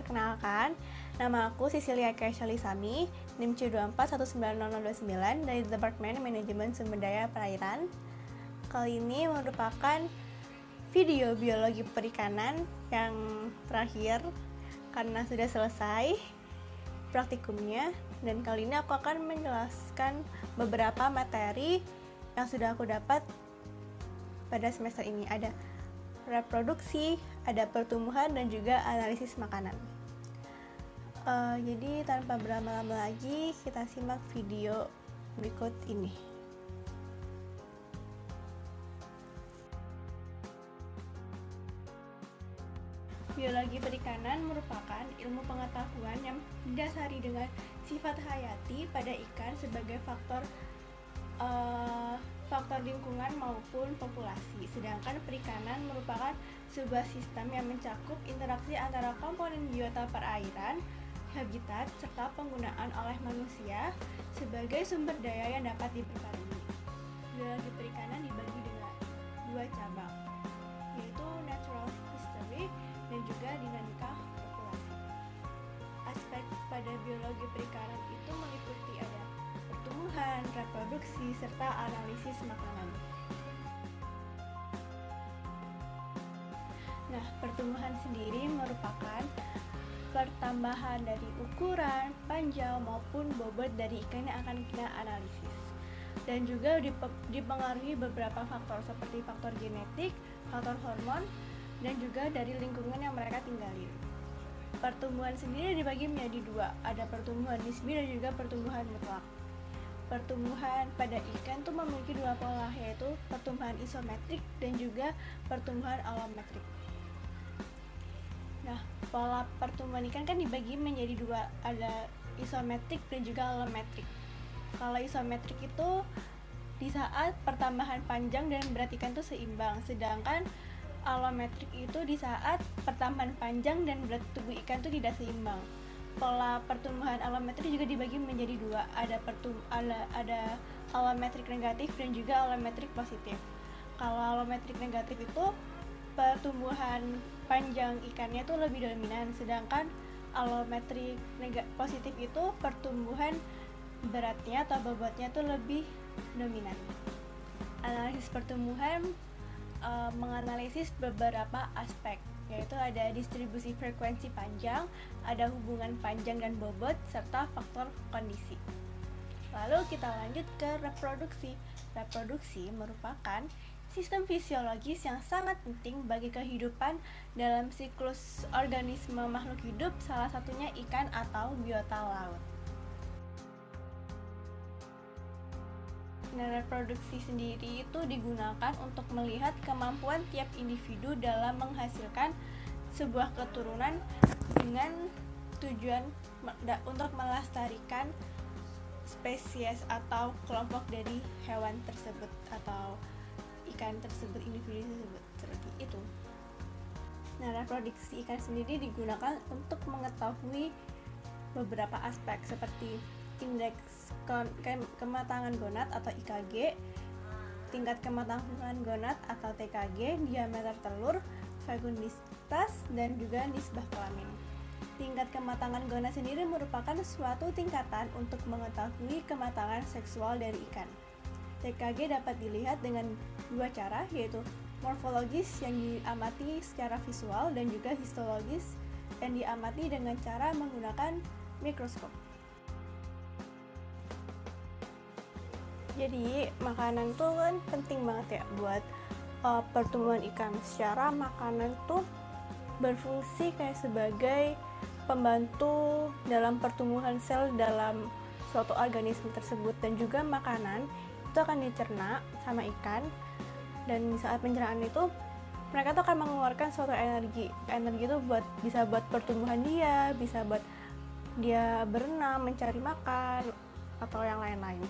Perkenalkan, nama aku Cecilia Kersalisami, NIM C24190029 dari Departemen Manajemen Sumber Daya Perairan. Kali ini merupakan video biologi perikanan yang terakhir karena sudah selesai praktikumnya, dan kali ini aku akan menjelaskan beberapa materi yang sudah aku dapat pada semester ini. Ada reproduksi, ada pertumbuhan, dan juga analisis makanan. Jadi tanpa berlama-lama lagi, kita simak video berikut ini. Biologi perikanan merupakan ilmu pengetahuan yang didasari dengan sifat hayati pada ikan sebagai faktor lingkungan maupun populasi. Sedangkan perikanan merupakan sebuah sistem yang mencakup interaksi antara komponen biota perairan, habitat, serta penggunaan oleh manusia sebagai sumber daya yang dapat diperbarui. Biologi perikanan dibagi dengan dua cabang, yaitu natural history dan juga dinamika populasi. Aspek pada biologi perikanan itu meliputi ada pertumbuhan, reproduksi, serta analisis makanan. Nah, pertumbuhan sendiri merupakan pertambahan dari ukuran, panjang, maupun bobot dari ikan yang akan kita analisis. Dan juga dipengaruhi beberapa faktor seperti faktor genetik, faktor hormon, dan juga dari lingkungan yang mereka tinggali. Pertumbuhan sendiri dibagi menjadi dua, ada pertumbuhan nisbi dan juga pertumbuhan mutlak. Pertumbuhan pada ikan itu memiliki dua pola, yaitu pertumbuhan isometrik dan juga pertumbuhan alometrik. Nah, pola pertumbuhan ikan kan dibagi menjadi dua, ada isometrik dan juga alometrik. Kalau isometrik itu di saat pertambahan panjang dan berat ikan itu seimbang, sedangkan alometrik itu di saat pertambahan panjang dan berat tubuh ikan itu tidak seimbang. Pola pertumbuhan alometrik juga dibagi menjadi dua, ada alometrik negatif dan juga alometrik positif. Kalau alometrik negatif itu pertumbuhan panjang ikannya itu lebih dominan, sedangkan alometrik positif itu pertumbuhan beratnya atau bobotnya itu lebih dominan. Analisis pertumbuhan menganalisis beberapa aspek, yaitu ada distribusi frekuensi panjang, ada hubungan panjang dan bobot, serta faktor kondisi. Lalu kita lanjut ke reproduksi. Reproduksi merupakan sistem fisiologis yang sangat penting bagi kehidupan dalam siklus organisme makhluk hidup, salah satunya ikan atau biota laut. Nah, reproduksi sendiri itu digunakan untuk melihat kemampuan tiap individu dalam menghasilkan sebuah keturunan dengan tujuan untuk melestarikan spesies atau kelompok dari hewan tersebut atau ikan tersebut, individu tersebut, seperti itu. Nah, reproduksi ikan sendiri digunakan untuk mengetahui beberapa aspek seperti indeks kematangan gonad atau IKG, tingkat kematangan gonad atau TKG, diameter telur, fecundisitas, dan juga nisbah kelamin. Tingkat kematangan gonad sendiri merupakan suatu tingkatan untuk mengetahui kematangan seksual dari ikan. TKG dapat dilihat dengan dua cara, yaitu morfologis yang diamati secara visual dan juga histologis yang diamati dengan cara menggunakan mikroskop. Jadi makanan tuh kan penting banget ya buat pertumbuhan ikan. Secara makanan tuh berfungsi kayak sebagai pembantu dalam pertumbuhan sel dalam suatu organisme tersebut, dan juga makanan itu akan dicerna sama ikan, dan saat pencernaan itu mereka tuh akan mengeluarkan suatu energi itu bisa buat pertumbuhan dia, bisa buat dia berenang, mencari makan, atau yang lain-lain.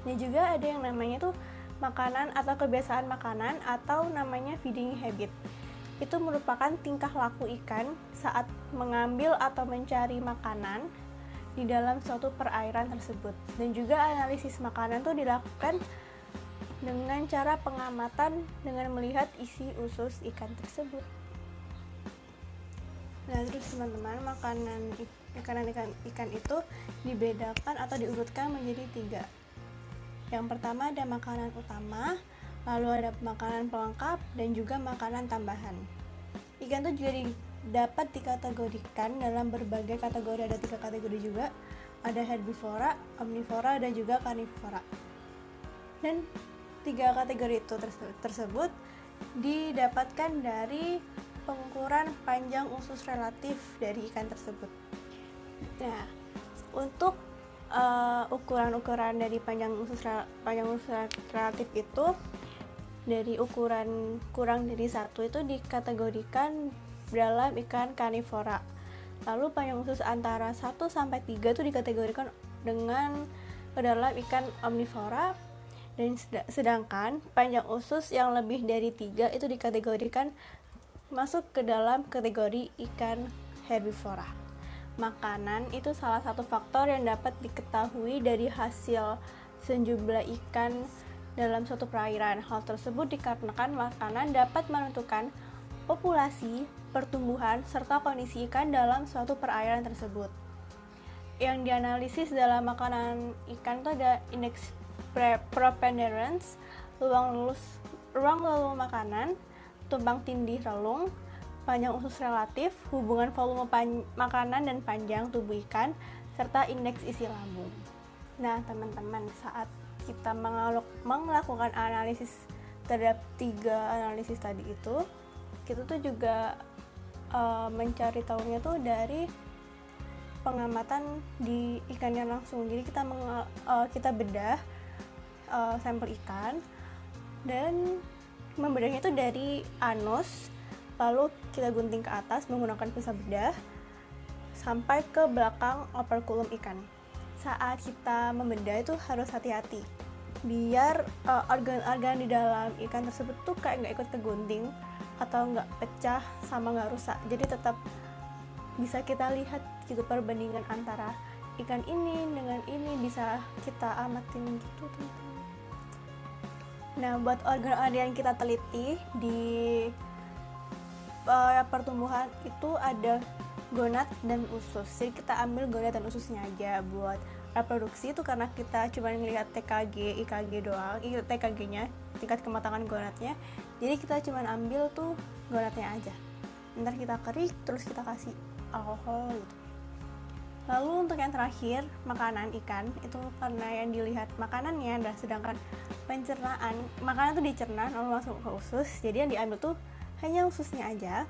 Dan juga ada yang namanya tuh makanan atau kebiasaan makanan atau namanya feeding habit. Itu merupakan tingkah laku ikan saat mengambil atau mencari makanan di dalam suatu perairan tersebut. Dan juga analisis makanan tuh dilakukan dengan cara pengamatan dengan melihat isi usus ikan tersebut. Nah, terus teman-teman, makanan ikan itu dibedakan atau diurutkan menjadi 3. Yang pertama ada makanan utama, lalu ada makanan pelengkap, dan juga makanan tambahan. Ikan itu juga dapat dikategorikan dalam berbagai kategori, ada 3 kategori juga. Ada herbivora, omnivora, dan juga karnivora. Dan 3 kategori itu tersebut didapatkan dari pengukuran panjang usus relatif dari ikan tersebut. Nah, untuk ukuran-ukuran dari panjang usus relatif itu dari ukuran kurang dari 1 itu dikategorikan dalam ikan karnivora. Lalu panjang usus antara 1 sampai 3 itu dikategorikan dengan ke dalam ikan omnivora, dan sedangkan panjang usus yang lebih dari 3 itu dikategorikan masuk ke dalam kategori ikan herbivora. Makanan itu salah satu faktor yang dapat diketahui dari hasil sejumlah ikan dalam suatu perairan. Hal tersebut dikarenakan makanan dapat menentukan populasi, pertumbuhan, serta kondisi ikan dalam suatu perairan tersebut. Yang dianalisis dalam makanan ikan itu ada indeks preponderance, ruang lelung makanan, tumpang tindih relung, panjang usus relatif, hubungan volume makanan dan panjang tubuh ikan, serta indeks isi lambung. Nah, teman-teman, saat kita melakukan analisis terhadap 3 analisis tadi itu, kita tuh juga mencari tahunya tuh dari pengamatan di ikannya langsung. Jadi kita bedah sampel ikan dan membedahnya itu dari anus, lalu kita gunting ke atas menggunakan pisau bedah sampai ke belakang operculum ikan. Saat kita membedah itu harus hati-hati biar organ-organ di dalam ikan tersebut tuh kayak nggak ikut kegunting atau nggak pecah sama nggak rusak. Jadi tetap bisa kita lihat gitu perbandingan antara ikan ini dengan ini, bisa kita amatin gitu teman-teman. Nah, buat organ-organ yang kita teliti di pertumbuhan itu ada gonad dan usus. Jadi kita ambil gonad dan ususnya aja. Buat reproduksi itu karena kita cuma ngelihat TKG, IKG doang, TKG-nya, tingkat kematangan gonadnya. Jadi kita cuma ambil tuh gonadnya aja. Ntar kita kerik, terus kita kasih alkohol gitu. Lalu untuk yang terakhir, makanan ikan, itu karena yang dilihat makanannya, sedangkan pencernaan, makanan itu dicerna lalu masuk ke usus, jadi yang diambil tuh hanya ususnya aja.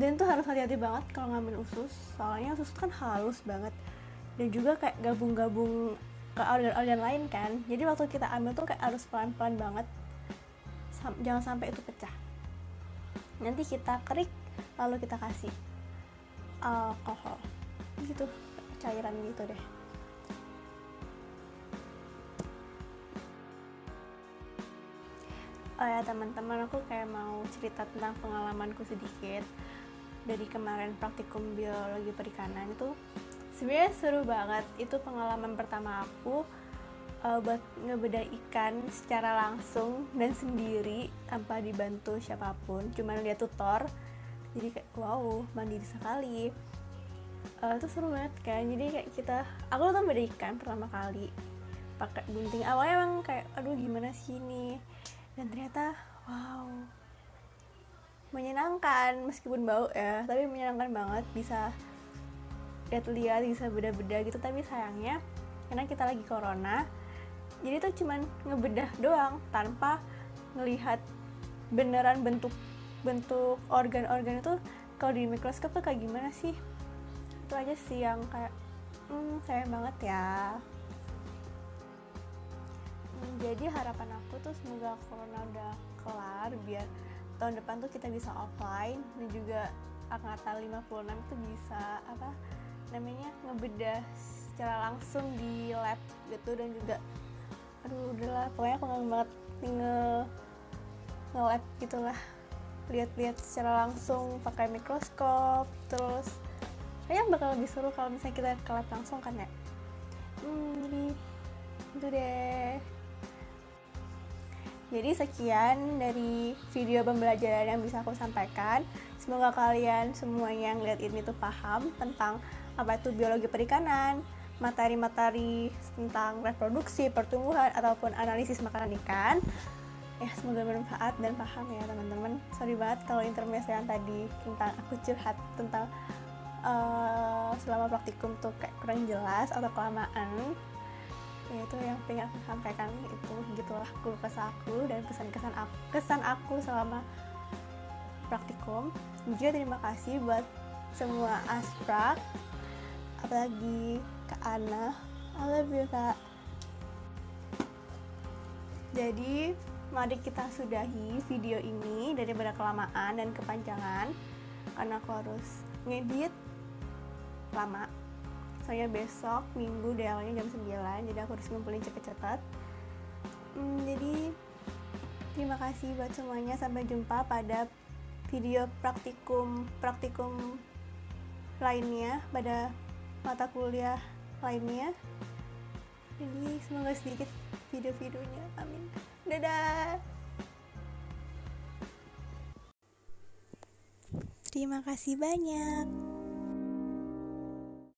Dan tuh harus hati-hati banget kalau ngambil usus, soalnya usus kan halus banget dan juga kayak gabung-gabung ke organ-organ lain kan. Jadi waktu kita ambil tuh kayak harus pelan-pelan banget, jangan sampai itu pecah. Nanti kita kerik, lalu kita kasih alkohol gitu, cairan gitu deh. Oh ya teman-teman, aku kayak mau cerita tentang pengalamanku sedikit dari kemarin praktikum biologi perikanan. Itu sebenarnya seru banget. Itu pengalaman pertama aku buat ngebedah ikan secara langsung dan sendiri tanpa dibantu siapapun, cuma lihat tutor. Jadi kayak wow, mandiri sekali. Itu seru banget kan. Jadi kayak aku tuh beda ikan pertama kali pakai gunting. Awalnya emang kayak aduh gimana sih ini, dan ternyata wow, menyenangkan meskipun bau ya, tapi menyenangkan banget, bisa lihat-lihat, bisa beda-beda gitu. Tapi sayangnya karena kita lagi corona, jadi tuh cuman ngebedah doang tanpa ngelihat beneran bentuk organ-organ itu kalau di mikroskop tuh kayak gimana sih. Itu aja sih yang kayak sayang banget ya. Jadi harapan aku tuh semoga corona udah kelar biar tahun depan tuh kita bisa offline, dan juga angkatan 56 tuh bisa ngebedah secara langsung di lab gitu. Dan juga aduh udahlah, pokoknya aku kangen banget nge-lab gitulah, lihat-lihat secara langsung pakai mikroskop. Terus kayaknya bakal lebih seru kalau misalnya kita ke lab langsung kan ya. Jadi itu deh. Jadi sekian dari video pembelajaran yang bisa aku sampaikan. Semoga kalian semua yang lihat ini tuh paham tentang apa itu biologi perikanan, materi-materi tentang reproduksi, pertumbuhan, ataupun analisis makanan ikan. Ya, semoga bermanfaat dan paham ya teman-teman. Sorry banget kalau intermezzo yang tadi tentang aku curhat tentang selama praktikum tuh kayak kurang jelas atau kelamaan. Ya itu yang pengen aku sampaikan, itu gitulah keluh kesah aku dan kesan aku selama praktikum. Juga terima kasih buat semua asprak, apalagi Kak Ana. I love you, Kak. Jadi mari kita sudahi video ini daripada kelamaan dan kepanjangan, karena aku harus ngedit lama. Soalnya besok minggu deh awalnya jam 9, jadi aku harus ngumpulin cepet-cepet. Jadi terima kasih buat semuanya, sampai jumpa pada video praktikum lainnya, pada mata kuliah lainnya. Jadi semoga sedikit video-videonya, amin. Dadah. Terima kasih banyak.